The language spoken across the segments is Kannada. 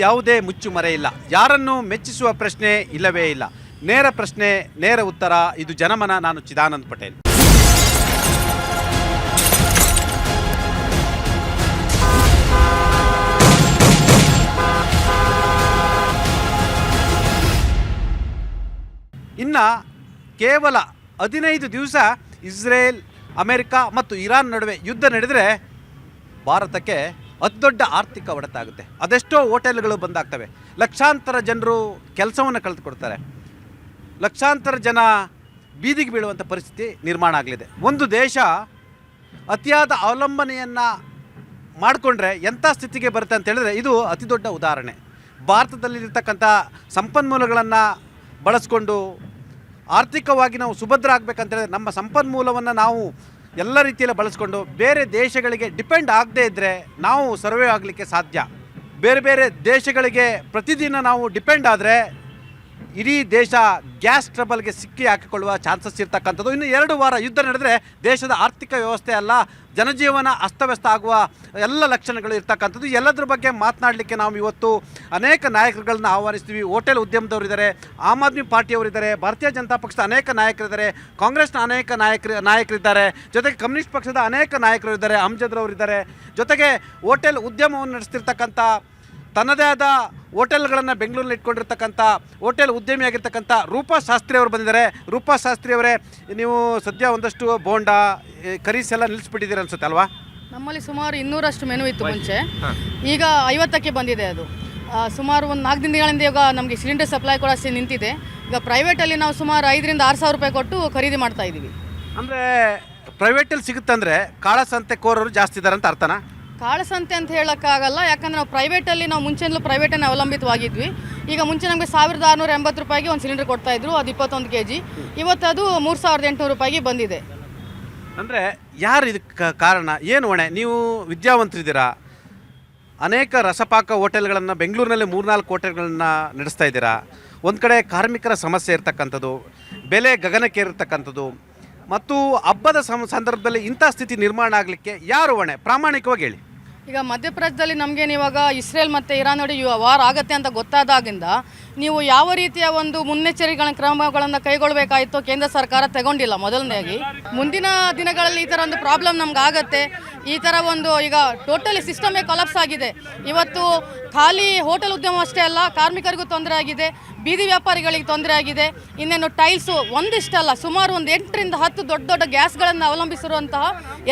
ಯಾವುದೇ ಮುಚ್ಚುಮರೆ ಇಲ್ಲ. ಯಾರನ್ನು ಮೆಚ್ಚಿಸುವ ಪ್ರಶ್ನೆ ಇಲ್ಲವೇ ಇಲ್ಲ. ನೇರ ಪ್ರಶ್ನೆ, ನೇರ ಉತ್ತರ. ಇದು ಜನಮನ. ನಾನು ಚಿದಾನಂದ್ ಪಟೇಲ್. ಇನ್ನು ಕೇವಲ 15 ದಿವಸ ಇಸ್ರೇಲ್, ಅಮೆರಿಕ ಮತ್ತು ಇರಾನ್ ನಡುವೆ ಯುದ್ಧ ನಡೆದರೆ ಭಾರತಕ್ಕೆ ಅತಿ ದೊಡ್ಡ ಆರ್ಥಿಕ ಹೊಡೆತ ಆಗುತ್ತೆ. ಅದೆಷ್ಟೋ ಹೋಟೆಲ್ಗಳು ಬಂದಾಗ್ತವೆ. ಲಕ್ಷಾಂತರ ಜನರು ಕೆಲಸವನ್ನು ಕಳೆದುಕೊಡ್ತಾರೆ. ಲಕ್ಷಾಂತರ ಜನ ಬೀದಿಗೆ ಬೀಳುವಂಥ ಪರಿಸ್ಥಿತಿ ನಿರ್ಮಾಣ ಆಗಲಿದೆ. ಒಂದು ದೇಶ ಅತಿಯಾದ ಅವಲಂಬನೆಯನ್ನು ಮಾಡಿಕೊಂಡ್ರೆ ಎಂಥ ಸ್ಥಿತಿಗೆ ಬರುತ್ತೆ ಅಂತ ಹೇಳಿದ್ರೆ ಇದು ಅತಿ ದೊಡ್ಡ ಉದಾಹರಣೆ. ಭಾರತದಲ್ಲಿರ್ತಕ್ಕಂಥ ಸಂಪನ್ಮೂಲಗಳನ್ನು ಬಳಸ್ಕೊಂಡು ಆರ್ಥಿಕವಾಗಿ ನಾವು ಸುಭದ್ರ ಆಗಬೇಕಂತೇಳಿದ್ರೆ ನಮ್ಮ ಸಂಪನ್ಮೂಲವನ್ನು ನಾವು ಎಲ್ಲ ರೀತಿಯಲ್ಲಿ ಬಳಸ್ಕೊಂಡು ಬೇರೆ ದೇಶಗಳಿಗೆ ಡಿಪೆಂಡ್ ಆಗದೇ ಇದ್ದರೆ ನಾವು ಸರ್ವೇ ಆಗಲಿಕ್ಕೆ ಸಾಧ್ಯ. ಬೇರೆ ಬೇರೆ ದೇಶಗಳಿಗೆ ಪ್ರತಿದಿನ ನಾವು ಡಿಪೆಂಡ್ ಆದರೆ ಇಡೀ ದೇಶ ಗ್ಯಾಸ್ ಟ್ರಬಲ್ಗೆ ಸಿಕ್ಕಿ ಹಾಕಿಕೊಳ್ಳುವ ಚಾನ್ಸಸ್ ಇರ್ತಕ್ಕಂಥದ್ದು. ಇನ್ನು 2 ವಾರ ಯುದ್ಧ ನಡೆದರೆ ದೇಶದ ಆರ್ಥಿಕ ವ್ಯವಸ್ಥೆ ಅಲ್ಲ, ಜನಜೀವನ ಅಸ್ತವ್ಯಸ್ತ ಆಗುವ ಎಲ್ಲ ಲಕ್ಷಣಗಳು ಇರ್ತಕ್ಕಂಥದ್ದು. ಎಲ್ಲದ್ರ ಬಗ್ಗೆ ಮಾತನಾಡಲಿಕ್ಕೆ ನಾವು ಇವತ್ತು ಅನೇಕ ನಾಯಕರುಗಳನ್ನ ಆಹ್ವಾನಿಸ್ತೀವಿ. ಹೋಟೆಲ್ ಉದ್ಯಮದವರಿದ್ದಾರೆ, ಆಮ್ ಆದ್ಮಿ ಪಾರ್ಟಿಯವರಿದ್ದಾರೆ, ಭಾರತೀಯ ಜನತಾ ಪಕ್ಷದ ಅನೇಕ ನಾಯಕರಿದ್ದಾರೆ, ಕಾಂಗ್ರೆಸ್ನ ಅನೇಕ ನಾಯಕರಿದ್ದಾರೆ, ಜೊತೆಗೆ ಕಮ್ಯುನಿಸ್ಟ್ ಪಕ್ಷದ ಅನೇಕ ನಾಯಕರು ಇದ್ದಾರೆ, ಅಮ್ಜದ್ರವರಿದ್ದಾರೆ. ಜೊತೆಗೆ ಹೋಟೆಲ್ ಉದ್ಯಮವನ್ನು ನಡೆಸ್ತಿರ್ತಕ್ಕಂಥ ತನ್ನದೇ ಆದ ಹೋಟೆಲ್ಗಳನ್ನು ಬೆಂಗಳೂರಲ್ಲಿ ಇಟ್ಕೊಂಡಿರ್ತಕ್ಕಂಥ ಹೋಟೆಲ್ ಉದ್ಯಮಿಯಾಗಿರ್ತಕ್ಕಂಥ ರೂಪಾ ಶಾಸ್ತ್ರಿ ಅವರು ಬಂದಿದ್ದಾರೆ. ರೂಪಾ ಶಾಸ್ತ್ರಿ ಅವರೇ, ನೀವು ಸದ್ಯ ಒಂದಷ್ಟು ಬೋಂಡಾ, ಕರೀಸ್ ಎಲ್ಲ ನಿಲ್ಲಿಸ್ಬಿಟ್ಟಿದ್ದೀರಿ ಅನ್ಸುತ್ತೆ ಅಲ್ವಾ? ನಮ್ಮಲ್ಲಿ ಸುಮಾರು 200 ಮೆನು ಇತ್ತು ಮುಂಚೆ, ಈಗ 50ಕ್ಕೆ ಬಂದಿದೆ. ಅದು ಸುಮಾರು ಒಂದು 4 ದಿನಗಳಿಂದ ಈಗ ನಮಗೆ ಸಿಲಿಂಡರ್ ಸಪ್ಲೈ ಕೂಡ ನಿಂತಿದೆ. ಈಗ ಪ್ರೈವೇಟಲ್ಲಿ ನಾವು ಸುಮಾರು 5,000 ರಿಂದ 6,000 ರೂಪಾಯಿ ಕೊಟ್ಟು ಖರೀದಿ ಮಾಡ್ತಾ ಇದ್ದೀವಿ. ಅಂದರೆ ಪ್ರೈವೇಟಲ್ಲಿ ಸಿಗುತ್ತಂದರೆ ಕಾಳಸಂತೆ ಕೋರರು ಜಾಸ್ತಿ ಇದ್ದಾರೆ ಅಂತ ಅರ್ಥನಾ? ಕಾಳಸಂತೆ ಅಂತ ಹೇಳೋಕ್ಕಾಗಲ್ಲ, ಯಾಕಂದರೆ ನಾವು ಪ್ರೈವೇಟಲ್ಲಿ ನಾವು ಮುಂಚೆನೂ ಪ್ರೈವೇಟನ್ನು ಅವಲಂಬಿತವಾಗಿದ್ವಿ. ಈಗ ಮುಂಚೆ ನಮಗೆ 1,680 ರೂಪಾಯಿಗೆ ಒಂದು ಸಿಲಿಂಡರ್ ಕೊಡ್ತಾಯಿದ್ರು, ಅದು 21 kg. ಇವತ್ತು ಅದು 3,800 ರೂಪಾಯಿಗೆ ಬಂದಿದೆ. ಅಂದರೆ ಯಾರು ಇದಕ್ಕೆ ಕಾರಣ? ಏನು ಹೊಣೆ? ನೀವು ವಿದ್ಯಾವಂತರಿದ್ದೀರಾ, ಅನೇಕ ರಸಪಾಕ ಹೋಟೆಲ್ಗಳನ್ನು ಬೆಂಗಳೂರಿನಲ್ಲಿ 3-4 ಹೋಟೆಲ್ಗಳನ್ನು ನಡೆಸ್ತಾ ಇದ್ದೀರಾ. ಒಂದು ಕಡೆ ಕಾರ್ಮಿಕರ ಸಮಸ್ಯೆ ಇರ್ತಕ್ಕಂಥದ್ದು, ಬೆಲೆ ಗಗನಕ್ಕೇರಿರ್ತಕ್ಕಂಥದ್ದು, ಮತ್ತು ಹಬ್ಬದ ಸಂದರ್ಭದಲ್ಲಿ ಇಂಥ ಸ್ಥಿತಿ ನಿರ್ಮಾಣ ಆಗಲಿಕ್ಕೆ ಯಾರು ಹೊಣೆ? ಪ್ರಾಮಾಣಿಕವಾಗಿ ಹೇಳಿ. ಈಗ ಮಧ್ಯಪ್ರದೇಶದಲ್ಲಿ ನಮಗೇನಿವಾಗ ಇಸ್ರೇಲ್ ಮತ್ತು ಇರಾನ್ ನಡುವೆ ವಾರ ಆಗುತ್ತೆ ಅಂತ ಗೊತ್ತಾದಾಗಿಂದ ನೀವು ಯಾವ ರೀತಿಯ ಒಂದು ಮುನ್ನೆಚ್ಚರಿಕೆ ಕ್ರಮಗಳನ್ನು ಕೈಗೊಳ್ಳಬೇಕಾಯಿತು ಕೇಂದ್ರ ಸರ್ಕಾರ ತಗೊಂಡಿಲ್ಲ. ಮೊದಲನೇದಾಗಿ ಮುಂದಿನ ದಿನಗಳಲ್ಲಿ ಈ ಥರ ಒಂದು ಪ್ರಾಬ್ಲಮ್ ನಮ್ಗೆ ಆಗುತ್ತೆ. ಈ ಥರ ಒಂದು ಈಗ ಟೋಟಲಿ ಸಿಸ್ಟಮೇ ಕೊಲಾಪ್ಸ್ ಆಗಿದೆ. ಇವತ್ತು ಖಾಲಿ ಹೋಟೆಲ್ ಉದ್ಯಮ ಅಷ್ಟೇ ಅಲ್ಲ, ಕಾರ್ಮಿಕರಿಗೂ ತೊಂದರೆ ಆಗಿದೆ, ಬೀದಿ ವ್ಯಾಪಾರಿಗಳಿಗೆ ತೊಂದರೆ ಆಗಿದೆ. ಇನ್ನೇನು ಟೈಲ್ಸು ಒಂದಿಷ್ಟಲ್ಲ, ಸುಮಾರು ಒಂದು 8 ರಿಂದ 10 ದೊಡ್ಡ ದೊಡ್ಡ ಗ್ಯಾಸ್ಗಳನ್ನು ಅವಲಂಬಿಸಿರುವಂತಹ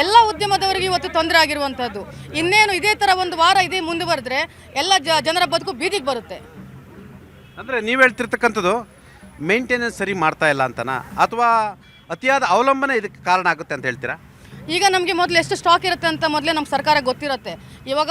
ಎಲ್ಲ ಉದ್ಯಮದವರಿಗೆ ಇವತ್ತು ತೊಂದರೆ ಆಗಿರುವಂಥದ್ದು. ಇನ್ನೇನು ಇದೇ ಥರ ಒಂದು ವಾರ ಇದೇ ಮುಂದುವರೆದ್ರೆ ಎಲ್ಲ ಜನರ ಬದುಕು ಬೀದಿಗೆ ಬರುತ್ತೆ. ಅಂದರೆ ನೀವು ಹೇಳ್ತಿರ್ತಕ್ಕಂಥದ್ದು ಮೇಂಟೆನೆನ್ಸ್ ಸರಿ ಮಾಡ್ತಾ ಇಲ್ಲ ಅಂತನಾ, ಅಥವಾ ಅತಿಯಾದ ಅವಲಂಬನೆ ಇದಕ್ಕೆ ಕಾರಣ ಆಗುತ್ತೆ ಅಂತ ಹೇಳ್ತೀರಾ? ಈಗ ನಮಗೆ ಮೊದಲು ಎಷ್ಟು ಸ್ಟಾಕ್ ಇರುತ್ತೆ ಅಂತ ಮೊದಲೇ ನಮ್ಮ ಸರ್ಕಾರಕ್ಕೆ ಗೊತ್ತಿರುತ್ತೆ. ಇವಾಗ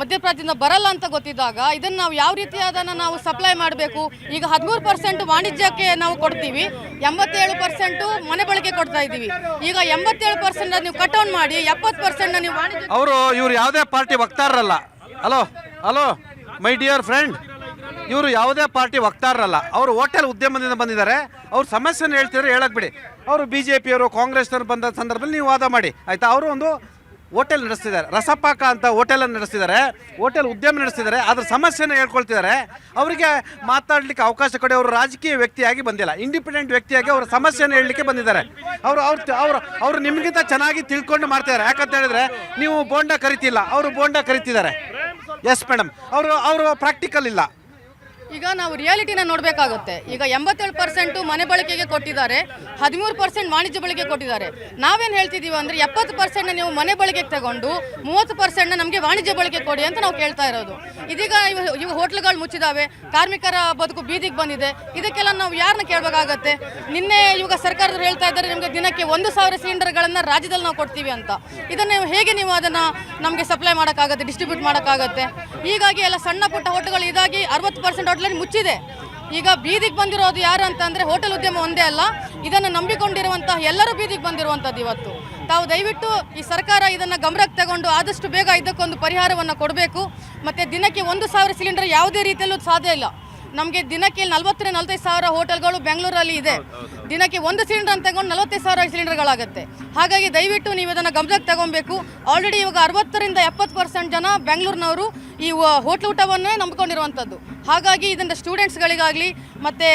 ಮಧ್ಯಪ್ರದೇಶದಿಂದ ಬರಲ್ಲ ಅಂತ ಗೊತ್ತಿದ್ದಾಗ ಇದನ್ನು ನಾವು ಯಾವ ರೀತಿ ಅದನ್ನು ನಾವು ಸಪ್ಲೈ ಮಾಡಬೇಕು. ಈಗ 13% ವಾಣಿಜ್ಯಕ್ಕೆ ನಾವು ಕೊಡ್ತೀವಿ, 87% ಮನೆ ಬಳಕೆ ಕೊಡ್ತಾ ಇದ್ದೀವಿ. ಈಗ 87% ನೀವು ಕಟ್ ಆನ್ ಮಾಡಿ 70% ನೀವು ವಾಣಿಜ್ಯ. ಇವರು ಯಾವುದೇ ಪಾರ್ಟಿ ವಕ್ತಾರರಲ್ಲ. ಹಲೋ ಮೈ ಡಿಯರ್ ಫ್ರೆಂಡ್, ಇವರು ಯಾವುದೇ ಪಾರ್ಟಿ ವಕ್ತಾರರಲ್ಲ. ಅವರು ಹೋಟೆಲ್ ಉದ್ಯಮದಿಂದ ಬಂದಿದ್ದಾರೆ. ಅವ್ರ ಸಮಸ್ಯೆನ ಹೇಳ್ತಿದ್ರೆ ಹೇಳಕ್ ಬಿಡಿ. ಅವರು BJPಯವರು, ಕಾಂಗ್ರೆಸ್ನವರು ಬಂದ ಸಂದರ್ಭದಲ್ಲಿ ನೀವು ವಾದ ಮಾಡಿ ಆಯಿತಾ. ಅವರು ಒಂದು ಹೋಟೆಲ್ ನಡೆಸ್ತಿದ್ದಾರೆ, ರಸಪಾಕ ಅಂತ ಹೋಟೆಲನ್ನು ನಡೆಸ್ತಿದ್ದಾರೆ, ಹೋಟೆಲ್ ಉದ್ಯಮ ನಡೆಸ್ತಿದ್ದಾರೆ, ಅದ್ರ ಸಮಸ್ಯೆನ ಹೇಳ್ಕೊಳ್ತಿದ್ದಾರೆ. ಅವರಿಗೆ ಮಾತಾಡಲಿಕ್ಕೆ ಅವಕಾಶ ಕೊಡಿ. ಅವರು ರಾಜಕೀಯ ವ್ಯಕ್ತಿಯಾಗಿ ಬಂದಿಲ್ಲ, ಇಂಡಿಪೆಂಡೆಂಟ್ ವ್ಯಕ್ತಿಯಾಗಿ ಅವರ ಸಮಸ್ಯೆನ ಹೇಳಲಿಕ್ಕೆ ಬಂದಿದ್ದಾರೆ. ಅವರು ನಿಮಗಿಂತ ಚೆನ್ನಾಗಿ ತಿಳ್ಕೊಂಡು ಮಾಡ್ತಿದ್ದಾರೆ. ಯಾಕಂತ ಹೇಳಿದ್ರೆ ನೀವು ಬೋಂಡಾ ಕರಿತಿಲ್ಲ, ಅವರು ಬೋಂಡಾ ಕರಿತಿದ್ದಾರೆ. ಎಸ್ ಮೇಡಮ್, ಅವರು ಪ್ರಾಕ್ಟಿಕಲ್ ಇಲ್ಲ. ಈಗ ನಾವು ರಿಯಾಲಿಟಿನ ನೋಡಬೇಕಾಗುತ್ತೆ. ಈಗ 87% ಮನೆ ಬಳಕೆಗೆ ಕೊಟ್ಟಿದ್ದಾರೆ, 13% ವಾಣಿಜ್ಯ ಬಳಕೆ ಕೊಟ್ಟಿದ್ದಾರೆ. ನಾವೇನು ಹೇಳ್ತಿದ್ದೀವಿ ಅಂದರೆ 70% ನೀವು ಮನೆ ಬಳಕೆಗೆ ತಗೊಂಡು 30% ನಮಗೆ ವಾಣಿಜ್ಯ ಬಳಕೆ ಕೊಡಿ ಅಂತ ನಾವು ಕೇಳ್ತಾ ಇರೋದು. ಇದೀಗ ಇವು ಹೋಟ್ಲುಗಳು ಮುಚ್ಚಿದಾವೆ, ಕಾರ್ಮಿಕರ ಬದುಕು ಬೀದಿಗೆ ಬಂದಿದೆ. ಇದಕ್ಕೆಲ್ಲ ನಾವು ಯಾರನ್ನ ಕೇಳಬೇಕಾಗತ್ತೆ? ನಿನ್ನೆ ಇವಾಗ ಸರ್ಕಾರದವರು ಹೇಳ್ತಾ ಇದ್ದಾರೆ ನಿಮಗೆ ದಿನಕ್ಕೆ 1,000 ಸಿಲಿಂಡರ್ಗಳನ್ನು ರಾಜ್ಯದಲ್ಲಿ ನಾವು ಕೊಡ್ತೀವಿ ಅಂತ. ಇದನ್ನು ಹೇಗೆ ನೀವು ಅದನ್ನು ನಮಗೆ ಸಪ್ಲೈ ಮಾಡೋಕ್ಕಾಗತ್ತೆ, ಡಿಸ್ಟ್ರಿಬ್ಯೂಟ್ ಮಾಡೋಕ್ಕಾಗತ್ತೆ? ಹೀಗಾಗಿ ಎಲ್ಲ ಸಣ್ಣ ಪುಟ್ಟ ಹೋಟೆಲ್ಗಳು ಇದಾಗಿ 60% ಹೋಟೆಲ್ ಮುಚ್ಚಿದೆ. ಈಗ ಬೀದಿಗೆ ಬಂದಿರೋದು ಯಾರು ಅಂತಂದರೆ ಹೋಟೆಲ್ ಉದ್ಯಮ ಒಂದೇ ಅಲ್ಲ, ಇದನ್ನು ನಂಬಿಕೊಂಡಿರುವಂತಹ ಎಲ್ಲರೂ ಬೀದಿಗೆ ಬಂದಿರುವಂಥದ್ದು. ಇವತ್ತು ತಾವು ದಯವಿಟ್ಟು ಈ ಸರ್ಕಾರ ಇದನ್ನು ಗಮನಕ್ಕೆ ತಗೊಂಡು ಆದಷ್ಟು ಬೇಗ ಇದಕ್ಕೊಂದು ಪರಿಹಾರವನ್ನು ಕೊಡಬೇಕು. ಮತ್ತು ದಿನಕ್ಕೆ 1,000 ಸಿಲಿಂಡರ್ ಯಾವುದೇ ರೀತಿಯಲ್ಲೂ ಸಾಧ್ಯ ಇಲ್ಲ. ನಮಗೆ ದಿನಕ್ಕೆ 40-45 ಸಾವಿರ ಹೋಟೆಲ್ಗಳು ಬೆಂಗಳೂರಲ್ಲಿ ಇದೆ. ದಿನಕ್ಕೆ ಒಂದು ಸಿಲಿಂಡರ್ ಅಂತ ತಗೊಂಡು 45,000 ಸಿಲಿಂಡರ್ಗಳಾಗುತ್ತೆ. ಹಾಗಾಗಿ ದಯವಿಟ್ಟು ನೀವು ಇದನ್ನು ಗಮನಕ್ಕೆ ತಗೊಬೇಕು. ಆಲ್ರೆಡಿ ಇವಾಗ 60-70% ಜನ ಬೆಂಗಳೂರಿನವರು ಈ ಹೋಟ್ಲ್ ಊಟವನ್ನೇ ನಂಬಿಕೊಂಡಿರುವಂಥದ್ದು. ಹಾಗಾಗಿ ಇದನ್ನು ಸ್ಟೂಡೆಂಟ್ಸ್ಗಳಿಗಾಗಲಿ ಮತ್ತು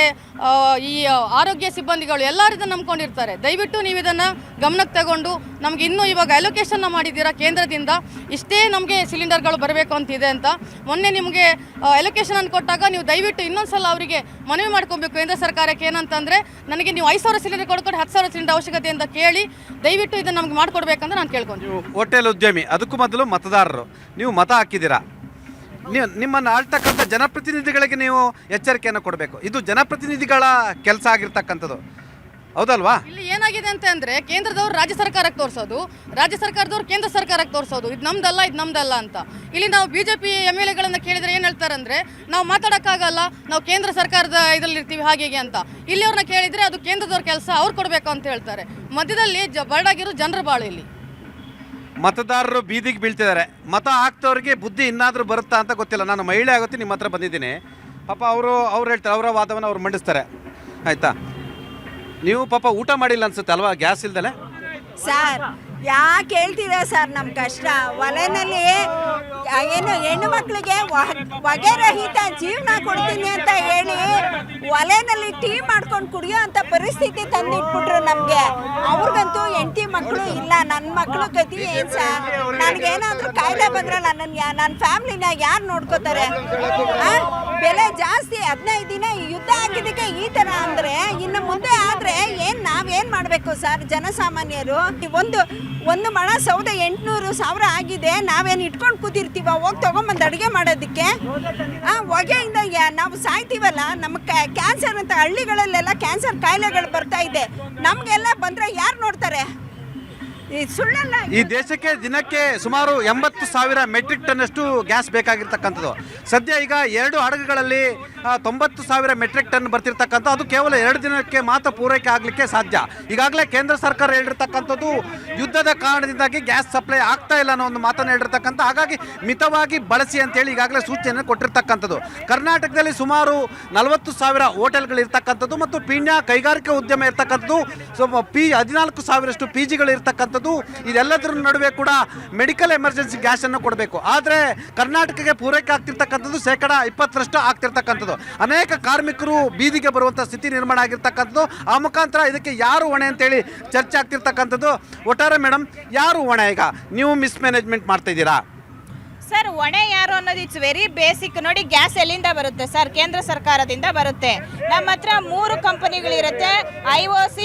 ಈ ಆರೋಗ್ಯ ಸಿಬ್ಬಂದಿಗಳು ಎಲ್ಲರೂ ಇದನ್ನು ನಂಬ್ಕೊಂಡಿರ್ತಾರೆ. ದಯವಿಟ್ಟು ನೀವು ಇದನ್ನು ಗಮನಕ್ಕೆ ತಗೊಂಡು ನಮಗೆ ಇನ್ನೂ ಇವಾಗ ಅಲೋಕೇಶನ್ನ ಮಾಡಿದ್ದೀರಾ ಕೇಂದ್ರದಿಂದ, ಇಷ್ಟೇ ನಮಗೆ ಸಿಲಿಂಡರ್ಗಳು ಬರಬೇಕು ಅಂತಿದೆ ಅಂತ. ಮೊನ್ನೆ ನಿಮಗೆ ಅಲೋಕೇಶನ್ ಕೊಟ್ಟಾಗ ನೀವು ದಯವಿಟ್ಟು ಇನ್ನೊಂದು ಸಲ ಅವರಿಗೆ ಮನವಿ ಮಾಡ್ಕೊಬೇಕು ಕೇಂದ್ರ ಸರ್ಕಾರಕ್ಕೆ. ಏನಂತಂದರೆ ನನಗೆ ನೀವು 5,000 ಸಿಲಿಂಡರ್ ಕೊಡ್ಕೊಂಡು 10,000 ಸಿಲಿಂಡರ್ ಅವಶ್ಯಕತೆ ಅಂತ ಕೇಳಿ ದಯವಿಟ್ಟು ಇದನ್ನು ನಮ್ಗೆ ಮಾಡಿಕೊಡ್ಬೇಕಂತ ನಾನು ಕೇಳ್ಕೊಂತೀನಿ. ಹೋಟೆಲ್ ಉದ್ಯಮಿ, ಅದಕ್ಕೂ ಮೊದಲು ಮತದಾರರು, ನೀವು ಮತ ಹಾಕಿದ್ದೀರಾ, ನೀವು ನಿಮ್ಮನ್ನು ಆಳ್ತಕ್ಕಂಥ ಜನಪ್ರತಿನಿಧಿಗಳಿಗೆ ನೀವು ಎಚ್ಚರಿಕೆಯನ್ನು ಕೊಡಬೇಕು. ಇದು ಜನಪ್ರತಿನಿಧಿಗಳ ಕೆಲಸ ಆಗಿರ್ತಕ್ಕಂಥದ್ದು, ಹೌದಲ್ವಾ? ಇಲ್ಲಿ ಏನಾಗಿದೆ ಅಂತಂದರೆ ಕೇಂದ್ರದವ್ರು ರಾಜ್ಯ ಸರ್ಕಾರಕ್ಕೆ ತೋರಿಸೋದು, ರಾಜ್ಯ ಸರ್ಕಾರದವ್ರು ಕೇಂದ್ರ ಸರ್ಕಾರಕ್ಕೆ ತೋರಿಸೋದು, ಇದು ನಮ್ದಲ್ಲ ಅಂತ. ಇಲ್ಲಿ ನಾವು BJP MLAಗಳನ್ನು ಕೇಳಿದರೆ ಏನು ಹೇಳ್ತಾರೆ ಅಂದರೆ ನಾವು ಮಾತಾಡೋಕ್ಕಾಗಲ್ಲ, ನಾವು ಕೇಂದ್ರ ಸರ್ಕಾರದ ಇದರಲ್ಲಿರ್ತೀವಿ ಹಾಗೆ ಅಂತ. ಇಲ್ಲಿ ಅವ್ರನ್ನ ಕೇಳಿದರೆ ಅದು ಕೇಂದ್ರದವ್ರ ಕೆಲಸ, ಅವ್ರು ಕೊಡಬೇಕು ಅಂತ ಹೇಳ್ತಾರೆ. ಮಧ್ಯದಲ್ಲಿ ಬರ್ಡಾಗಿರೋ ಜನರ ಬಾಳು. ಇಲ್ಲಿ ಮತದಾರರು ಬೀದಿಗೆ ಬೀಳ್ತಿದ್ದಾರೆ. ಮತ ಹಾಕ್ತವ್ರಿಗೆ ಬುದ್ಧಿ ಇನ್ನಾದರೂ ಬರುತ್ತಾ ಅಂತ ಗೊತ್ತಿಲ್ಲ. ನಾನು ಮಹಿಳೆ ಆಗುತ್ತೆ ನಿಮ್ಮ ಹತ್ರ ಬಂದಿದ್ದೀನಿ. ಪಾಪ ಅವ್ರು ಹೇಳ್ತಾರೆ, ಅವರ ವಾದವನ್ನು ಅವ್ರು ಮಂಡಿಸ್ತಾರೆ, ಆಯಿತಾ? ನೀವು ಪಾಪ ಊಟ ಮಾಡಿಲ್ಲ ಅನ್ಸುತ್ತೆ ಅಲ್ವಾ, ಗ್ಯಾಸ್ ಇಲ್ದಲೆ? ಸರ್ ಯಾಕೆ ಹೇಳ್ತೀರಾ ಸರ್ ನಮ್ಮ ಕಷ್ಟ? ಒಲೆನಲ್ಲಿ ಏನು ಹೆಣ್ಣು ಮಕ್ಕಳಿಗೆ ಹೊಗೆ ರಹಿತ ಜೀವನ ಕೊಡ್ತೀನಿ ಅಂತ ಹೇಳಿ ಒಲೆನಲ್ಲಿ ಟೀ ಮಾಡ್ಕೊಂಡು ಕುಡಿಯೋ ಅಂತ ಪರಿಸ್ಥಿತಿ ತಂದಿಟ್ಬಿಟ್ರು ನಮಗೆ. ಅವ್ರಿಗಂತೂ ಹೆಂಡತಿ ಮಕ್ಕಳು ಇಲ್ಲ. ನನ್ನ ಮಕ್ಕಳು ಗತಿ ಏನು ಸರ್? ನನಗೇನಾದರೂ ಕಾಯಿಲೆ ಬಂದ್ರೆ ನನ್ನ ಫ್ಯಾಮ್ಲಿನ ಯಾರು ನೋಡ್ಕೋತಾರೆ? ಬೆಲೆ ಜಾಸ್ತಿ, 15 ದಿನ ಯುದ್ಧ ಹಾಕಿದ್ದಕ್ಕೆ ಈ ಥರ ಅಂದರೆ ಇನ್ನು ಮುಂದೆ ಆದರೆ ನಾವೇನು ಮಾಡಬೇಕು ಸರ್ ಜನಸಾಮಾನ್ಯರು? ಒಂದು ಮಣ ಸೌದೆ 800,000 ಆಗಿದೆ. ನಾವೇನು ಇಟ್ಕೊಂಡು ಕೂತಿರ್ತೀವ ಹೋಗಿ ತೊಗೊಂಬಂದು ಅಡುಗೆ ಮಾಡೋದಕ್ಕೆ? ಹೊಗೆಯಿಂದ ನಾವು ಸಾಯ್ತೀವಲ್ಲ. ನಮಗೆ ಕ್ಯಾನ್ಸರ್ ಅಂತ ಹಳ್ಳಿಗಳಲ್ಲೆಲ್ಲ ಕ್ಯಾನ್ಸರ್ ಕಾಯಿಲೆಗಳು ಬರ್ತಾ ಇದೆ. ನಮಗೆಲ್ಲ ಬಂದರೆ ಯಾರು ನೋಡ್ತಾರೆ? ಸುಳ್ಳಲ್ಲ. ಈ ದೇಶಕ್ಕೆ ದಿನಕ್ಕೆ ಸುಮಾರು 80,000 ಮೆಟ್ರಿಕ್ ಟನ್ ಅಷ್ಟು ಗ್ಯಾಸ್ ಬೇಕಾಗಿರ್ತಕ್ಕಂಥದ್ದು. ಸದ್ಯ ಈಗ 2 ಹಡಗುಗಳಲ್ಲಿ 90,000 ಮೆಟ್ರಿಕ್ ಟನ್ ಬರ್ತಿರ್ತಕ್ಕಂಥ, ಅದು ಕೇವಲ 2 ದಿನಕ್ಕೆ ಮಾತ್ರ ಪೂರೈಕೆ ಆಗಲಿಕ್ಕೆ ಸಾಧ್ಯ. ಈಗಾಗಲೇ ಕೇಂದ್ರ ಸರ್ಕಾರ ಹೇಳಿರ್ತಕ್ಕಂಥದ್ದು ಯುದ್ಧದ ಕಾರಣದಿಂದಾಗಿ ಗ್ಯಾಸ್ ಸಪ್ಲೈ ಆಗ್ತಾ ಇಲ್ಲ ಅನ್ನೋ ಒಂದು ಮಾತನ್ನು ಹೇಳಿರ್ತಕ್ಕಂಥ. ಹಾಗಾಗಿ ಮಿತವಾಗಿ ಬಳಸಿ ಅಂತೇಳಿ ಈಗಾಗಲೇ ಸೂಚನೆ ಕೊಟ್ಟಿರ್ತಕ್ಕಂಥದ್ದು. ಕರ್ನಾಟಕದಲ್ಲಿ ಸುಮಾರು 40,000 ಹೋಟೆಲ್ಗಳು ಇರ್ತಕ್ಕಂಥದ್ದು ಮತ್ತು ಪೀಣ್ಯ ಕೈಗಾರಿಕಾ ಉದ್ಯಮ ಇರ್ತಕ್ಕಂಥದ್ದು. 14,000 PGಗಳು ಇರ್ತಕ್ಕಂಥದ್ದು. ಇದೆಲ್ಲದರ ನಡುವೆ ಕೂಡ ಮೆಡಿಕಲ್ ಎಮರ್ಜೆನ್ಸಿ ಗ್ಯಾಸನ್ನು ಕೊಡಬೇಕು. ಆದರೆ ಕರ್ನಾಟಕಕ್ಕೆ ಪೂರೈಕೆ ಆಗ್ತಿರ್ತಕ್ಕಂಥದ್ದು 20% ಆಗ್ತಿರ್ತಕ್ಕಂಥದ್ದು. ಅನೇಕ ಕಾರ್ಮಿಕರು ಬೀದಿಗೆ ಬರುವಂಥ ಸ್ಥಿತಿ ನಿರ್ಮಾಣ ಆಗಿರ್ತಕ್ಕಂಥದ್ದು. ಆ ಮುಖಾಂತರ ಇದಕ್ಕೆ ಯಾರು ಹೊಣೆ ಅಂತೇಳಿ ಚರ್ಚೆ ಆಗ್ತಿರ್ತಕ್ಕಂಥದ್ದು. ಒಟ್ಟಾರೆ ಮೇಡಮ್, ಯಾರು ಹೊಣೆ? ಈಗ ನೀವು ಮಿಸ್ಮ್ಯಾನೇಜ್ಮೆಂಟ್ ಮಾಡ್ತಾ ಇದ್ದೀರಾ ಸರ್. ಹೊಣೆ ಯಾರು ಅನ್ನೋದು ಇಟ್ಸ್ ವೆರಿ ಬೇಸಿಕ್. ನೋಡಿ, ಗ್ಯಾಸ್ ಎಲ್ಲಿಂದ ಬರುತ್ತೆ ಸರ್? ಕೇಂದ್ರ ಸರ್ಕಾರದಿಂದ ಬರುತ್ತೆ. ನಮ್ಮ ಹತ್ರ 3 ಕಂಪನಿಗಳಿರುತ್ತೆ, IOC,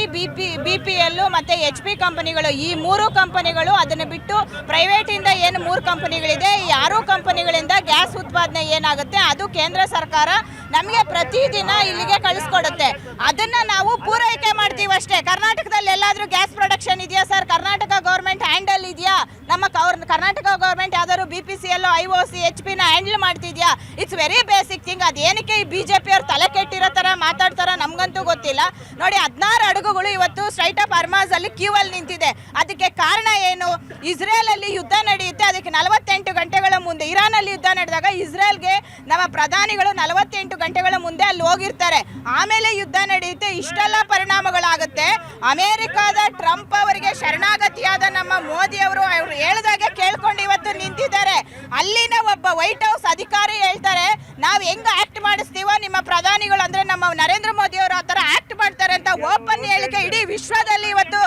BPL ಮತ್ತು HP ಕಂಪನಿಗಳು. ಈ 3 ಕಂಪನಿಗಳು, ಅದನ್ನು ಬಿಟ್ಟು ಪ್ರೈವೇಟಿಂದ ಏನು 3 ಕಂಪನಿಗಳಿದೆ, 6 ಕಂಪನಿಗಳಿಂದ ಗ್ಯಾಸ್ ಉತ್ಪಾದನೆ ಏನಾಗುತ್ತೆ ಅದು ಕೇಂದ್ರ ಸರ್ಕಾರ ನಮಗೆ ಪ್ರತಿದಿನ ಇಲ್ಲಿಗೆ ಕಳಿಸ್ಕೊಡುತ್ತೆ. ಅದನ್ನು ನಾವು ಪೂರೈಕೆ ಮಾಡ್ತೀವಿ ಅಷ್ಟೇ. ಕರ್ನಾಟಕದಲ್ಲಿ ಎಲ್ಲಾದರೂ ಗ್ಯಾಸ್ ಪ್ರೊಡಕ್ಷನ್ ಇದೆಯಾ ಸರ್? ಕರ್ನಾಟಕ ಗೌರ್ಮೆಂಟ್ ಹ್ಯಾಂಡಲ್ ಇದೆಯಾ? ನಮ್ಮ ಕರ್ನಾಟಕ ಗೌರ್ಮೆಂಟ್ ಯಾವ್ದಾದ್ರು BPCL, IOC, HPನ ಹ್ಯಾಂಡಲ್ ಮಾಡ್ತಿದ್ಯಾ? It's very basic thing. ಅದೇನಕ್ಕೆ ಈ BJP ಅವ್ರು ತಲೆ ಕೆಟ್ಟಿರೋ ಥರ ಮಾತಾಡ್ತಾರ ನಮಗಂತೂ ಗೊತ್ತಿಲ್ಲ. ನೋಡಿ, 16 ಹಡಗುಗಳು ಇವತ್ತು ಸ್ಟ್ರೈಟ್ ಆಫ್ ಅರ್ಮಾಜಲ್ಲಿ ಕ್ಯೂ ಅಲ್ಲಿ ನಿಂತಿದೆ. ಅದಕ್ಕೆ ಕಾರಣ ಏನು? ಇಸ್ರೇಲಲ್ಲಿ ಯುದ್ಧ ನಡೆಯುತ್ತೆ, ಅದಕ್ಕೆ 48 ಗಂಟೆಗಳ ಮುಂದೆ. ಇರಾನಲ್ಲಿ ಯುದ್ಧ ನಡೆದಾಗ ಇಸ್ರೇಲ್ಗೆ ನಮ್ಮ ಪ್ರಧಾನಿಗಳು 48 ಗಂಟೆಗಳ ಮುಂದೆ ಅಲ್ಲಿ ಹೋಗಿರ್ತಾರೆ. ಆಮೇಲೆ ಯುದ್ಧ ನಡೆಯುತ್ತೆ. ಇಷ್ಟೆಲ್ಲ ಪರಿಣಾಮಗಳಾಗುತ್ತೆ. ಅಮೆರಿಕದ ಟ್ರಂಪ್ ಅವರಿಗೆ ಶರಣಾಗತಿಯಾದ ನಮ್ಮ ಮೋದಿ ಅವರು ಹೇಳಿದಾಗೆ ಕೇಳ್ಕೊಂಡು ಇವತ್ತು ನಿಂತಿದ್ದಾರೆ. ಅಲ್ಲಿನ ಒಬ್ಬ ವೈಟ್ ಹೌಸ್ ಅಧಿಕಾರಿ ಹೇಳ್ತಾರೆ, ನಾವು ಹೆಂಗ್ ಆಕ್ಟ್ ಮಾಡಿಸ್ತೀವೋ ನಿಮ್ಮ ಪ್ರಧಾನಿಗಳು ಅಂದ್ರೆ ನಮ್ಮ ನರೇಂದ್ರ ಮೋದಿ ಅವರು ಆ ಥರ ಆಕ್ಟ್ ಮಾಡ್ತಾರೆ ಅಂತ ಓಪನ್ ಹೇಳಿಕೆ ಇಡೀ ವಿಶ್ವದಲ್ಲಿ ಇವತ್ತು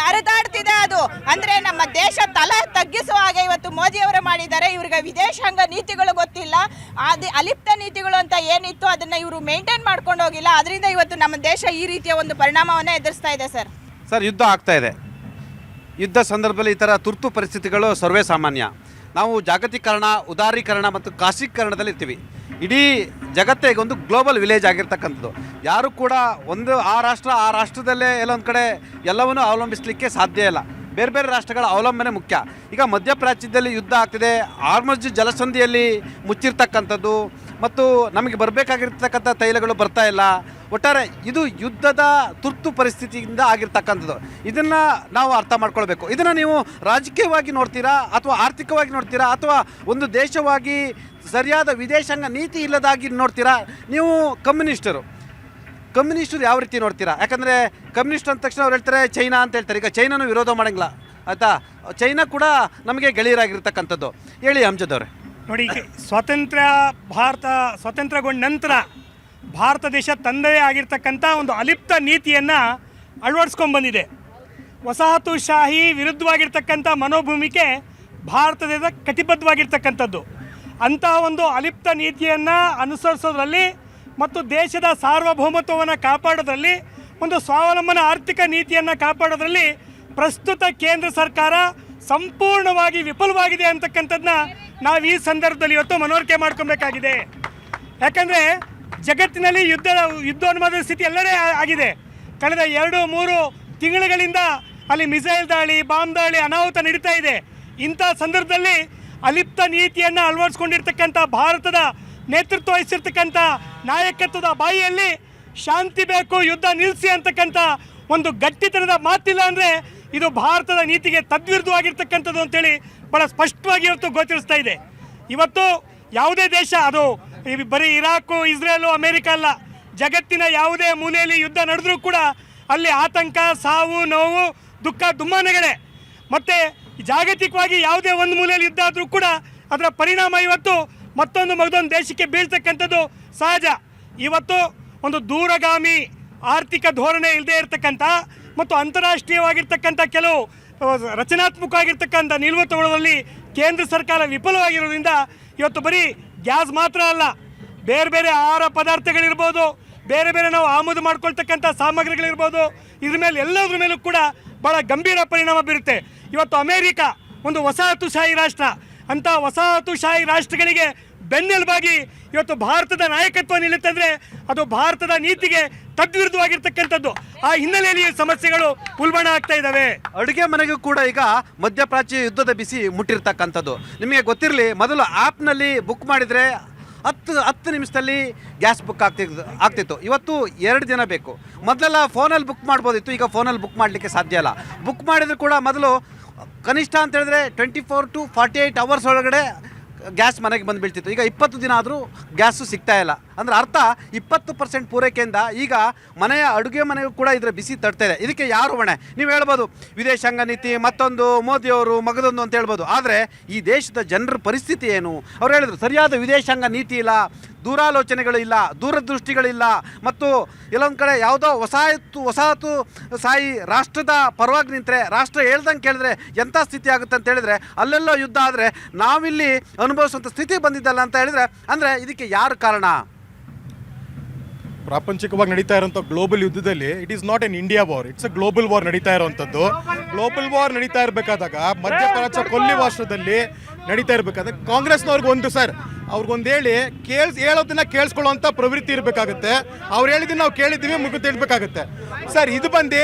ಹರಿದಾಡ್ತಿದೆ. ಅದು ಅಂದ್ರೆ ನಮ್ಮ ದೇಶ ತಲೆ ತಗ್ಗಿಸುವ ಹಾಗೆ ಇವತ್ತು ಮೋದಿ ಅವರು ಮಾಡಿದ್ದಾರೆ. ಇವ್ರಿಗೆ ವಿದೇಶಾಂಗ ನೀತಿಗಳು ಗೊತ್ತಿಲ್ಲ, ಅಲಿಪ್ತ ನೀತಿಗಳು ಅಂತ ಏನಿತ್ತು ಅದನ್ನ ಇವರು ಮೇಂಟೈನ್ ಮಾಡ್ಕೊಂಡು ಹೋಗಿಲ್ಲ. ಅದರಿಂದ ಇವತ್ತು ನಮ್ಮ ದೇಶ ಈ ರೀತಿಯ ಒಂದು ಪರಿಣಾಮವನ್ನು ಎದುರಿಸ್ತಾ ಇದೆ ಸರ್. ಯುದ್ಧ ಆಗ್ತಾ ಇದೆ. ಯುದ್ಧ ಸಂದರ್ಭದಲ್ಲಿ ಈ ಥರ ತುರ್ತು ಪರಿಸ್ಥಿತಿಗಳು ಸರ್ವೇ ಸಾಮಾನ್ಯ. ನಾವು ಜಾಗತೀಕರಣ, ಉದಾರೀಕರಣ ಮತ್ತು ಖಾಸಗೀಕರಣದಲ್ಲಿ ಇರ್ತೀವಿ. ಇಡೀ ಜಗತ್ತೇ ಈಗ ಒಂದು ಗ್ಲೋಬಲ್ ವಿಲೇಜ್ ಆಗಿರ್ತಕ್ಕಂಥದ್ದು. ಯಾರು ಕೂಡ ಆ ರಾಷ್ಟ್ರದಲ್ಲೇ ಎಲ್ಲೊಂದು ಕಡೆ ಎಲ್ಲವನ್ನೂ ಅವಲಂಬಿಸಲಿಕ್ಕೆ ಸಾಧ್ಯ ಇಲ್ಲ. ಬೇರೆ ಬೇರೆ ರಾಷ್ಟ್ರಗಳ ಅವಲಂಬನೆ ಮುಖ್ಯ. ಈಗ ಮಧ್ಯಪ್ರಾಚ್ಯದಲ್ಲಿ ಯುದ್ಧ ಆಗ್ತಿದೆ, ಹಾರ್ಮುಜ್ ಜಲಸಂಧಿಯಲ್ಲಿ ಮುಚ್ಚಿರ್ತಕ್ಕಂಥದ್ದು ಮತ್ತು ನಮಗೆ ಬರಬೇಕಾಗಿರ್ತಕ್ಕಂಥ ತೈಲಗಳು ಬರ್ತಾ ಇಲ್ಲ. ಒಟ್ಟಾರೆ ಇದು ಯುದ್ಧದ ತುರ್ತು ಪರಿಸ್ಥಿತಿಯಿಂದ ಆಗಿರ್ತಕ್ಕಂಥದ್ದು. ಇದನ್ನು ನಾವು ಅರ್ಥ ಮಾಡ್ಕೊಳ್ಬೇಕು. ಇದನ್ನು ನೀವು ರಾಜಕೀಯವಾಗಿ ನೋಡ್ತೀರಾ ಅಥವಾ ಆರ್ಥಿಕವಾಗಿ ನೋಡ್ತೀರಾ ಅಥವಾ ಒಂದು ದೇಶವಾಗಿ ಸರಿಯಾದ ವಿದೇಶಾಂಗ ನೀತಿ ಇಲ್ಲದಾಗಿ ನೋಡ್ತೀರಾ ನೀವು? ಕಮ್ಯುನಿಸ್ಟರು ಯಾವ ರೀತಿ ನೋಡ್ತೀರಾ? ಯಾಕಂದರೆ ಕಮ್ಯುನಿಸ್ಟ್ ಅಂದ ತಕ್ಷಣ ಅವ್ರು ಹೇಳ್ತಾರೆ ಚೈನಾ ಅಂತ ಹೇಳ್ತಾರೆ. ಈಗ ಚೈನಾನು ವಿರೋಧ ಮಾಡೋಂಗಿಲ್ಲ ಆಯಿತಾ, ಚೈನಾ ಕೂಡ ನಮಗೆ ಗೆಳೆಯರಾಗಿರ್ತಕ್ಕಂಥದ್ದು. ಹೇಳಿ ಅಮ್ಜದ್ ಅವರೇ. ನೋಡಿ, ಸ್ವಾತಂತ್ರ್ಯಗೊಂಡ ನಂತರ ಭಾರತ ದೇಶ ತಂದೆಯೇ ಆಗಿರ್ತಕ್ಕಂಥ ಒಂದು ಅಲಿಪ್ತ ನೀತಿಯನ್ನು ಅಳವಡಿಸ್ಕೊಂಡು ಬಂದಿದೆ. ವಸಾಹತುಶಾಹಿ ವಿರುದ್ಧವಾಗಿರ್ತಕ್ಕಂಥ ಮನೋಭೂಮಿಕೆ ಭಾರತ ದೇಶ ಕಟಿಬದ್ಧವಾಗಿರ್ತಕ್ಕಂಥದ್ದು. ಅಂತಹ ಒಂದು ಅಲಿಪ್ತ ನೀತಿಯನ್ನು ಅನುಸರಿಸೋದ್ರಲ್ಲಿ ಮತ್ತು ದೇಶದ ಸಾರ್ವಭೌಮತ್ವವನ್ನು ಕಾಪಾಡೋದ್ರಲ್ಲಿ, ಒಂದು ಸ್ವಾವಲಂಬನ ಆರ್ಥಿಕ ನೀತಿಯನ್ನು ಕಾಪಾಡೋದ್ರಲ್ಲಿ ಪ್ರಸ್ತುತ ಕೇಂದ್ರ ಸರ್ಕಾರ ಸಂಪೂರ್ಣವಾಗಿ ವಿಫಲವಾಗಿದೆ ಅಂತಕ್ಕಂಥದ್ದನ್ನ ನಾವು ಈ ಸಂದರ್ಭದಲ್ಲಿ ಇವತ್ತು ಮನವರಿಕೆ ಮಾಡ್ಕೊಬೇಕಾಗಿದೆ. ಯಾಕಂದರೆ ಜಗತ್ತಿನಲ್ಲಿ ಯುದ್ಧೋನ್ಮಾದದ ಸ್ಥಿತಿ ಎಲ್ಲರೇ ಆಗಿದೆ. ಕಳೆದ 2-3 ತಿಂಗಳುಗಳಿಂದ ಅಲ್ಲಿ ಮಿಸೈಲ್ ದಾಳಿ, ಬಾಂಬ್ ದಾಳಿ, ಅನಾಹುತ ನಡೀತಾ ಇದೆ. ಇಂಥ ಸಂದರ್ಭದಲ್ಲಿ ಅಲಿಪ್ತ ನೀತಿಯನ್ನು ಅಳವಡಿಸ್ಕೊಂಡಿರ್ತಕ್ಕಂಥ ಭಾರತದ ನೇತೃತ್ವ ವಹಿಸಿರ್ತಕ್ಕಂಥ ನಾಯಕತ್ವದ ಬಾಯಿಯಲ್ಲಿ ಶಾಂತಿ ಬೇಕು, ಯುದ್ಧ ನಿಲ್ಲಿಸಿ ಅಂತಕ್ಕಂಥ ಒಂದು ಗಟ್ಟಿತನದ ಮಾತಿಲ್ಲ ಅಂದರೆ ಇದು ಭಾರತದ ನೀತಿಗೆ ತದ್ವಿರುದ್ಧವಾಗಿರ್ತಕ್ಕಂಥದ್ದು ಅಂತೇಳಿ ಭಾಳ ಸ್ಪಷ್ಟವಾಗಿ ಇವತ್ತು ಗೋಚರಿಸ್ತಾ ಇದೆ. ಇವತ್ತು ಯಾವುದೇ ದೇಶ, ಅದು ಬರೀ ಇರಾಕು, ಇಸ್ರೇಲು, ಅಮೇರಿಕ ಅಲ್ಲ, ಜಗತ್ತಿನ ಯಾವುದೇ ಮೂಲೆಯಲ್ಲಿ ಯುದ್ಧ ನಡೆದರೂ ಕೂಡ ಅಲ್ಲಿ ಆತಂಕ, ಸಾವು, ನೋವು, ದುಃಖ, ದುಮ್ಮಾನಗಳೇ. ಮತ್ತು ಜಾಗತಿಕವಾಗಿ ಯಾವುದೇ ಒಂದು ಮೂಲೆಯಲ್ಲಿ ಯುದ್ಧ ಆದರೂ ಕೂಡ ಅದರ ಪರಿಣಾಮ ಇವತ್ತು ಮತ್ತೊಂದು ದೇಶಕ್ಕೆ ಬೀಳ್ತಕ್ಕಂಥದ್ದು ಸಹಜ. ಇವತ್ತು ಒಂದು ದೂರಗಾಮಿ ಆರ್ಥಿಕ ಧೋರಣೆ ಇಲ್ಲದೆ ಇರತಕ್ಕಂಥ ಮತ್ತು ಅಂತಾರಾಷ್ಟ್ರೀಯವಾಗಿರ್ತಕ್ಕಂಥ ಕೆಲವು ರಚನಾತ್ಮಕವಾಗಿರ್ತಕ್ಕಂಥ ನಿಲುವು ತಗೊಳ್ಳೋದ್ರಲ್ಲಿ ಕೇಂದ್ರ ಸರ್ಕಾರ ವಿಫಲವಾಗಿರೋದ್ರಿಂದ ಇವತ್ತು ಬರೀ ಗ್ಯಾಸ್ ಮಾತ್ರ ಅಲ್ಲ, ಬೇರೆ ಬೇರೆ ಆಹಾರ ಪದಾರ್ಥಗಳಿರ್ಬೋದು, ಬೇರೆ ಬೇರೆ ನಾವು ಆಮದು ಮಾಡ್ಕೊಳ್ತಕ್ಕಂಥ ಸಾಮಗ್ರಿಗಳಿರ್ಬೋದು, ಇದ್ರ ಮೇಲೆ ಎಲ್ಲದ್ರ ಮೇಲೂ ಕೂಡ ಭಾಳ ಗಂಭೀರ ಪರಿಣಾಮ ಬೀರುತ್ತೆ. ಇವತ್ತು ಅಮೇರಿಕ ಒಂದು ವಸಾಹತುಶಾಹಿ ರಾಷ್ಟ್ರ, ಅಂಥ ವಸಾಹತುಶಾಹಿ ರಾಷ್ಟ್ರಗಳಿಗೆ ಬೆನ್ನೆಲುಬಾಗಿ ಇವತ್ತು ಭಾರತದ ನಾಯಕತ್ವ ನಿಲ್ಲುತ್ತಂದರೆ ಅದು ಭಾರತದ ನೀತಿಗೆ ತದ್ವಿರುದ್ಧವಾಗಿರ್ತಕ್ಕಂಥದ್ದು. ಆ ಹಿನ್ನೆಲೆಯಲ್ಲಿ ಸಮಸ್ಯೆಗಳು ಉಲ್ಬಣ ಆಗ್ತಾ ಇದ್ದಾವೆ. ಅಡುಗೆ ಮನೆಗೂ ಕೂಡ ಈಗ ಮಧ್ಯಪ್ರಾಚ್ಯ ಯುದ್ಧದ ಬಿಸಿ ಮುಟ್ಟಿರ್ತಕ್ಕಂಥದ್ದು. ನಿಮಗೆ ಗೊತ್ತಿರಲಿ, ಮೊದಲು ಆ್ಯಪ್ನಲ್ಲಿ ಬುಕ್ ಮಾಡಿದರೆ 10 ನಿಮಿಷದಲ್ಲಿ ಗ್ಯಾಸ್ ಬುಕ್ ಆಗ್ತಿತ್ತು. ಇವತ್ತು 2 ದಿನ ಬೇಕು. ಮೊದಲೆಲ್ಲ ಫೋನಲ್ಲಿ ಬುಕ್ ಮಾಡ್ಬೋದಿತ್ತು, ಈಗ ಫೋನಲ್ಲಿ ಬುಕ್ ಮಾಡಲಿಕ್ಕೆ ಸಾಧ್ಯ ಇಲ್ಲ. ಬುಕ್ ಮಾಡಿದರೂ ಕೂಡ ಮೊದಲು ಕನಿಷ್ಠ ಅಂತ ಹೇಳಿದ್ರೆ 24 to 48 ಅವರ್ಸ್ ಒಳಗಡೆ ಗ್ಯಾಸ್ ಮನೆಗೆ ಬಂದು ಬೀಳ್ತಿತ್ತು. ಈಗ 20 ದಿನ ಆದರೂ ಗ್ಯಾಸು ಸಿಗ್ತಾ ಇಲ್ಲ. ಅಂದರೆ ಅರ್ಥ 20% ಪೂರೈಕೆಯಿಂದ ಈಗ ಮನೆಯ ಅಡುಗೆ ಮನೆಗೂ ಕೂಡ ಇದರ ಬಿಸಿ ತಡ್ತಾ ಇದೆ. ಇದಕ್ಕೆ ಯಾರು ಹೊಣೆ? ನೀವು ಹೇಳ್ಬೋದು ವಿದೇಶಾಂಗ ನೀತಿ, ಮತ್ತೊಂದು ಮೋದಿಯವರು, ಮಗದೊಂದು ಅಂತ ಹೇಳ್ಬೋದು. ಆದರೆ ಈ ದೇಶದ ಜನರ ಪರಿಸ್ಥಿತಿ ಏನು? ಅವ್ರು ಹೇಳಿದ್ರು ಸರಿಯಾದ ವಿದೇಶಾಂಗ ನೀತಿ ಇಲ್ಲ, ದೂರಾಲೋಚನೆಗಳು ಇಲ್ಲ, ದೂರದೃಷ್ಟಿಗಳಿಲ್ಲ, ಮತ್ತು ಎಲ್ಲೊಂದು ಕಡೆ ಯಾವುದೋ ವಸಾಹತು ಸಾಯಿ ರಾಷ್ಟ್ರದ ಪರವಾಗಿ ನಿಂತರೆ, ರಾಷ್ಟ್ರ ಹೇಳ್ದಂಗೆ ಕೇಳಿದ್ರೆ ಎಂಥ ಸ್ಥಿತಿ ಆಗುತ್ತೆ ಅಂತ ಹೇಳಿದ್ರೆ, ಅಲ್ಲೆಲ್ಲೋ ಯುದ್ಧ ಆದರೆ ನಾವಿಲ್ಲಿ ಅನುಭವಿಸುವಂಥ ಸ್ಥಿತಿ ಬಂದಿದ್ದಲ್ಲ ಅಂತ ಹೇಳಿದ್ರೆ, ಅಂದರೆ ಇದಕ್ಕೆ ಯಾರು ಕಾರಣ? ಪ್ರಾಪಂಚಿಕವಾಗಿ ನಡೀತಾ ಇರುವಂಥ ಗ್ಲೋಬಲ್ ಯುದ್ಧದಲ್ಲಿ it is not an India war, it's a global war ನಡೀತಾ ಇರುವಂಥದ್ದು. ಗ್ಲೋಬಲ್ ವಾರ್ ನಡೀತಾ ಇರಬೇಕಾದಾಗ ಮಧ್ಯಪ್ರಾಚ್ಯ ಕೊಲ್ಲಿ ರಾಷ್ಟ್ರದಲ್ಲಿ ನಡೀತಾ ಇರಬೇಕಾದಾಗ ಕಾಂಗ್ರೆಸ್ನವ್ರಿಗೊಂದು ಅವ್ರಿಗೊಂದು ಹೇಳೋದನ್ನ ಕೇಳಿಸ್ಕೊಳ್ಳುವಂಥ ಪ್ರವೃತ್ತಿ ಇರಬೇಕಾಗುತ್ತೆ. ಅವ್ರು ಹೇಳಿದ್ದನ್ನು ನಾವು ಕೇಳಿದ್ದೀವಿ, ಮುಗಿದು ಹೇಳ್ಬೇಕಾಗುತ್ತೆ. ಇದು ಬಂದು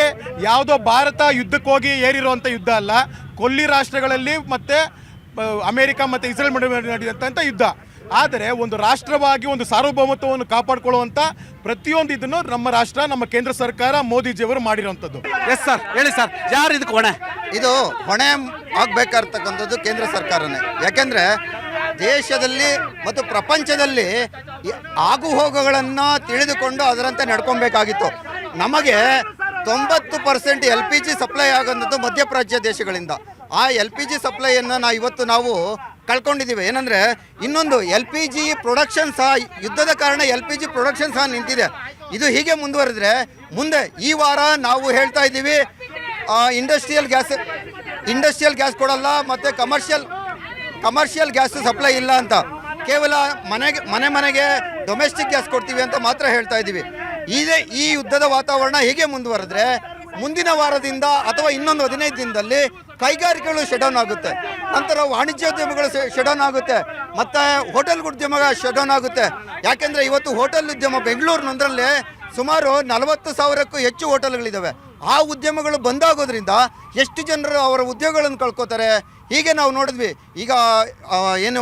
ಯಾವುದೋ ಭಾರತ ಯುದ್ಧಕ್ಕೆ ಹೋಗಿ ಏರಿರುವಂಥ ಯುದ್ಧ ಅಲ್ಲ, ಕೊಲ್ಲಿ ರಾಷ್ಟ್ರಗಳಲ್ಲಿ ಮತ್ತು ಅಮೇರಿಕ ಮತ್ತು ಇಸ್ರೇಲ್ ನಡೆಯುವಂಥ ಯುದ್ಧ. ಆದರೆ ಒಂದು ರಾಷ್ಟ್ರವಾಗಿ ಒಂದು ಸಾರ್ವಭೌಮತ್ವವನ್ನು ಕಾಪಾಡಿಕೊಳ್ಳುವಂಥ ಪ್ರತಿಯೊಂದು ಇದನ್ನು ನಮ್ಮ ರಾಷ್ಟ್ರ, ನಮ್ಮ ಕೇಂದ್ರ ಸರ್ಕಾರ, ಮೋದಿಜಿಯವರು ಮಾಡಿರುವಂಥದ್ದು. ಎಸ್ ಸರ್, ಹೇಳಿ ಸರ್, ಯಾರು ಇದಕ್ಕೆ ಹೊಣೆ? ಇದು ಹೊಣೆ ಆಗಬೇಕಾಗಿರ್ತಕ್ಕಂಥದ್ದು ಕೇಂದ್ರ ಸರ್ಕಾರನೇ. ಯಾಕೆಂದರೆ ದೇಶದಲ್ಲಿ ಮತ್ತು ಪ್ರಪಂಚದಲ್ಲಿ ಆಗುಹೋಗುಗಳನ್ನು ತಿಳಿದುಕೊಂಡು ಅದರಂತೆ ನಡ್ಕೊಬೇಕಾಗಿತ್ತು. ನಮಗೆ 90% LPG ಸಪ್ಲೈ ಆಗೋಂಥದ್ದು ಮಧ್ಯಪ್ರಾಚ್ಯ ದೇಶಗಳಿಂದ. ಆ LPG ಸಪ್ಲೈಯನ್ನು ಇವತ್ತು ನಾವು ಕಳ್ಕೊಂಡಿದ್ದೀವಿ. ಏನಂದರೆ ಇನ್ನೊಂದು LPG ಪ್ರೊಡಕ್ಷನ್ ಸಹ, ಯುದ್ಧದ ಕಾರಣ LPG ಪ್ರೊಡಕ್ಷನ್ ಸಹ ನಿಂತಿದೆ. ಇದು ಹೀಗೆ ಮುಂದುವರೆದ್ರೆ ಮುಂದೆ ಈ ವಾರ ನಾವು ಹೇಳ್ತಾ ಇದ್ದೀವಿ ಇಂಡಸ್ಟ್ರಿಯಲ್ ಗ್ಯಾಸ್ ಕೊಡಲ್ಲ ಮತ್ತು ಕಮರ್ಷಿಯಲ್ ಗ್ಯಾಸ್ ಸಪ್ಲೈ ಇಲ್ಲ ಅಂತ, ಕೇವಲ ಮನೆಗೆ ಡೊಮೆಸ್ಟಿಕ್ ಗ್ಯಾಸ್ ಕೊಡ್ತೀವಿ ಅಂತ ಮಾತ್ರ ಹೇಳ್ತಾ ಇದ್ದೀವಿ. ಈ ಯುದ್ಧದ ವಾತಾವರಣ ಹೀಗೆ ಮುಂದುವರೆದ್ರೆ ಮುಂದಿನ ವಾರದಿಂದ ಅಥವಾ ಇನ್ನೊಂದು 15 ದಿನದಲ್ಲಿ ಕೈಗಾರಿಕೆಗಳು ಶಟ್ಡೌನ್ ಆಗುತ್ತೆ, ನಂತರ ವಾಣಿಜ್ಯೋದ್ಯಮಗಳು ಶಟ್ಡೌನ್ ಆಗುತ್ತೆ, ಮತ್ತು ಹೋಟೆಲ್ ಉದ್ಯಮ ಶಟ್ಡೌನ್ ಆಗುತ್ತೆ. ಯಾಕೆಂದರೆ ಇವತ್ತು ಹೋಟೆಲ್ ಉದ್ಯಮ ಬೆಂಗಳೂರಿನೊಂದರಲ್ಲೇ ಸುಮಾರು 40,000ಕ್ಕೂ ಹೆಚ್ಚು ಹೋಟೆಲ್ಗಳಿದ್ದಾವೆ. ಆ ಉದ್ಯಮಗಳು ಬಂದಾಗೋದ್ರಿಂದ ಎಷ್ಟು ಜನರು ಅವರ ಉದ್ಯೋಗಗಳನ್ನು ಕಳ್ಕೊತಾರೆ. ಹೀಗೆ ನಾವು ನೋಡಿದ್ವಿ. ಈಗ ಏನು